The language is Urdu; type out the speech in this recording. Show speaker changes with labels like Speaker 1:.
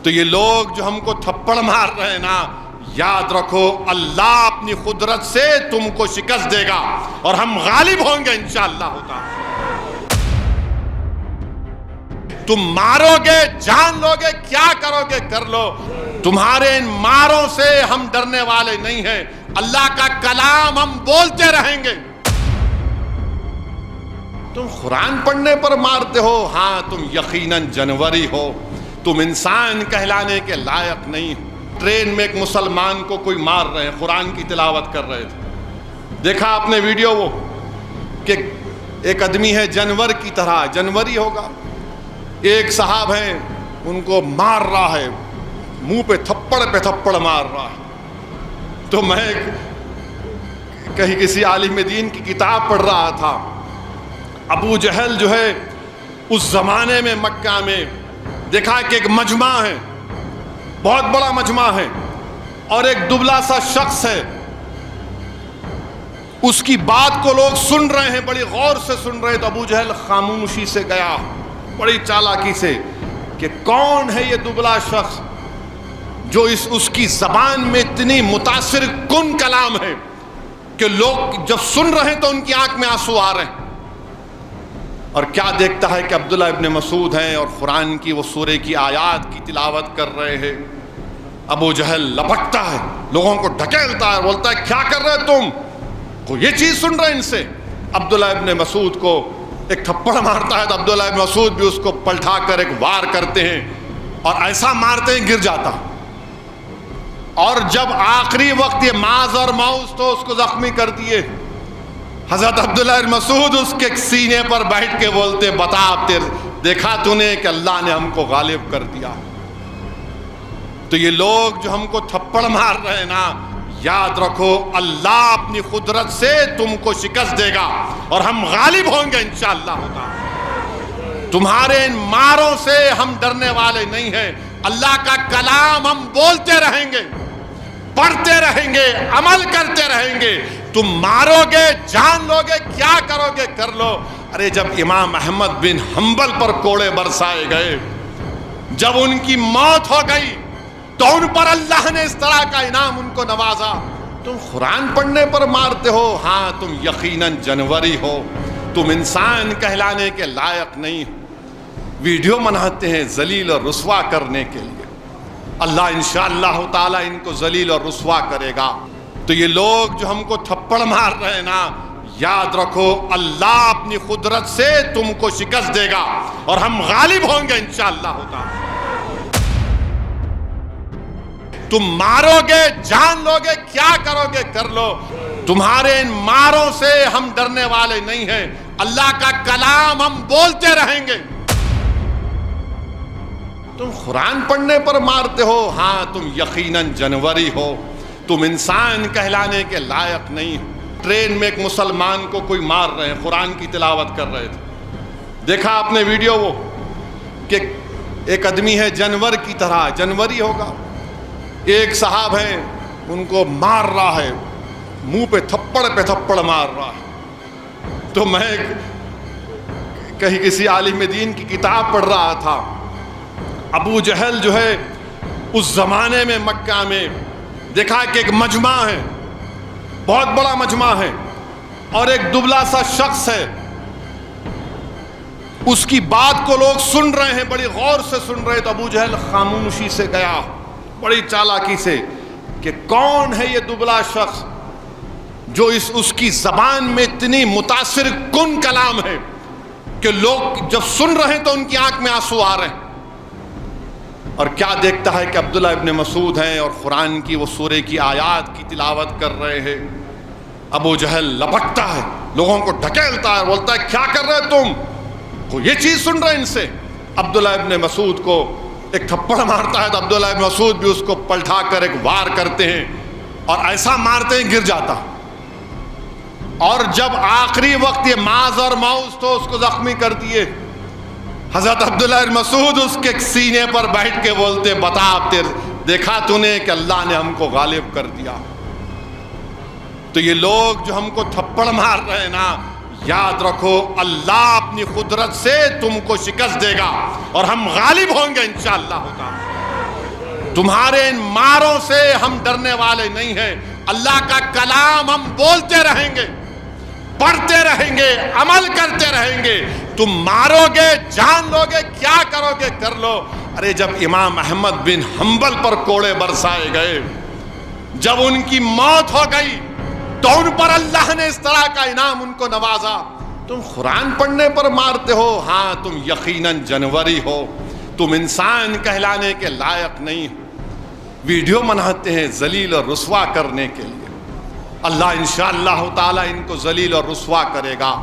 Speaker 1: تو یہ لوگ جو ہم کو تھپڑ مار رہے ہیں نا، یاد رکھو اللہ اپنی قدرت سے تم کو شکست دے گا اور ہم غالب ہوں گے انشاءاللہ تعالی۔ تم مارو گے، جان لو گے، کیا کرو گے کر لو، تمہارے ان ماروں سے ہم ڈرنے والے نہیں ہیں۔ اللہ کا کلام ہم بولتے رہیں گے۔ تم قرآن پڑھنے پر مارتے ہو، ہاں تم یقیناً جانوری ہو، تم انسان کہلانے کے لائق نہیں۔ ٹرین میں ایک مسلمان کو کوئی مار رہے ہیں، قرآن کی تلاوت کر رہے تھے، دیکھا آپ نے ویڈیو وہ کہ ایک آدمی ہے جانور کی طرح، جانوری ہوگا، ایک صاحب ہیں ان کو مار رہا ہے، منہ پہ تھپڑ مار رہا ہے۔ تو میں کہیں کسی عالم دین کی کتاب پڑھ رہا تھا، ابو جہل جو ہے اس زمانے میں مکہ میں دیکھا کہ ایک مجمع ہے، بہت بڑا مجمع ہے، اور ایک دبلا سا شخص ہے، اس کی بات کو لوگ سن رہے ہیں، بڑی غور سے سن رہے ہیں۔ تو ابو جہل خاموشی سے گیا بڑی چالاکی سے کہ کون ہے یہ دبلا شخص جو اس کی زبان میں اتنی متاثر کن کلام ہے کہ لوگ جب سن رہے ہیں تو ان کی آنکھ میں آنسو آ رہے ہیں۔ اور کیا دیکھتا ہے کہ عبداللہ ابن مسعود ہیں اور قرآن کی وہ سورے کی آیات کی تلاوت کر رہے ہیں۔ ابو جہل لپکتا ہے، لوگوں کو ڈھکیلتا ہے، بولتا ہے کیا کر رہے تم کو، یہ چیز سن رہے ہیں ان سے۔ عبداللہ ابن مسعود کو ایک تھپڑ مارتا ہے تو عبداللہ ابن مسعود بھی اس کو پلٹا کر ایک وار کرتے ہیں اور ایسا مارتے ہیں گر جاتا۔ اور جب آخری وقت یہ ماز اور ماؤس تو اس کو زخمی کر دیے، حضرت عبداللہ بن مسعود اس کے سینے پر بیٹھ کے بولتے بتا اب دیکھا تو نے کہ اللہ نے ہم کو غالب کر دیا۔ تو یہ لوگ جو ہم کو تھپڑ مار رہے ہیں نا، یاد رکھو اللہ اپنی قدرت سے تم کو شکست دے گا اور ہم غالب ہوں گے انشاءاللہ تعالی۔ تمہارے ان ماروں سے ہم ڈرنے والے نہیں ہیں۔ اللہ کا کلام ہم بولتے رہیں گے، پڑھتے رہیں گے، عمل کرتے رہیں گے۔ تم مارو گے، جان لو گے، کیا کرو گے کر لو۔ ارے جب امام احمد بن حنبل پر کوڑے برسائے گئے، جب ان کی موت ہو گئی تو ان پر اللہ نے اس طرح کا انعام ان کو نوازا۔ تم قرآن پڑھنے پر مارتے ہو، ہاں تم یقیناً جانوری ہو، تم انسان کہلانے کے لائق نہیں۔ ویڈیو بناتے ہیں ذلیل اور رسوا کرنے کے لیے، اللہ انشاءاللہ تعالی ان کو ذلیل اور رسوا کرے گا۔ تو یہ لوگ جو ہم کو تھپڑ مار رہے ہیں نا، یاد رکھو اللہ اپنی قدرت سے تم کو شکست دے گا اور ہم غالب ہوں گے انشاءاللہ تعالی۔ تم مارو گے، جان لو گے، کیا کرو گے کر لو، تمہارے ان ماروں سے ہم ڈرنے والے نہیں ہیں۔ اللہ کا کلام ہم بولتے رہیں گے۔ تم قرآن پڑھنے پر مارتے ہو، ہاں تم یقیناً جانوری ہو، تم انسان کہلانے کے لائق نہیں۔ ٹرین میں ایک مسلمان کو کوئی مار رہے ہیں، قرآن کی تلاوت کر رہے تھے، دیکھا آپ نے ویڈیو وہ کہ ایک آدمی ہے جانور کی طرح، جانوری ہوگا، ایک صاحب ہیں ان کو مار رہا ہے، منہ پہ تھپڑ مار رہا ہے۔ تو میں کہیں کسی عالم دین کی کتاب پڑھ رہا تھا، ابو جہل جو ہے اس زمانے میں مکہ میں دیکھا کہ ایک مجمع ہے، بہت بڑا مجمع ہے، اور ایک دبلا سا شخص ہے، اس کی بات کو لوگ سن رہے ہیں، بڑی غور سے سن رہے۔ تو ابو جہل خاموشی سے گیا بڑی چالاکی سے کہ کون ہے یہ دبلا شخص جو اس کی زبان میں اتنی متاثر کن کلام ہے کہ لوگ جب سن رہے ہیں تو ان کی آنکھ میں آنسو آ رہے ہیں۔ اور کیا دیکھتا ہے کہ عبداللہ ابن مسعود ہیں اور قرآن کی وہ سورے کی آیات کی تلاوت کر رہے ہیں۔ ابو جہل لپکتا ہے، لوگوں کو ڈھکیلتا ہے، بولتا ہے کیا کر رہے تم کو، یہ چیز سن رہے ہیں ان سے۔ عبداللہ ابن مسعود کو ایک تھپڑ مارتا ہے تو عبداللہ ابن مسعود بھی اس کو پلٹا کر ایک وار کرتے ہیں اور ایسا مارتے ہیں گر جاتا۔ اور جب آخری وقت یہ ماز اور ماؤس تو اس کو زخمی کر دیے، حضرت عبداللہ بن مسعود اس کے سینے پر بیٹھ کے بولتے بتا اب دیکھا تو نے کہ اللہ نے ہم کو غالب کر دیا۔ تو یہ لوگ جو ہم کو تھپڑ مار رہے ہیں نا، یاد رکھو اللہ اپنی قدرت سے تم کو شکست دے گا اور ہم غالب ہوں گے انشاءاللہ تعالی۔ تمہارے ان ماروں سے ہم ڈرنے والے نہیں ہیں. اللہ کا کلام ہم بولتے رہیں گے, پڑھتے رہیں گے, عمل کرتے رہیں گے. تم مارو گے, جان لو گے, کیا کرو گے کر لو. ارے جب امام احمد بن حنبل پر کوڑے برسائے گئے, جب ان کی موت ہو گئی, تو ان پر اللہ نے اس طرح کا انعام ان کو نوازا. تم قرآن پڑھنے پر مارتے ہو, ہاں تم یقیناً جانوری ہو, تم انسان کہلانے کے لائق نہیں ہو. ویڈیو بناتے ہیں ذلیل اور رسوا کرنے کے لیے. اللہ انشاءاللہ تعالی ان کو ذلیل اور رسوا کرے گا.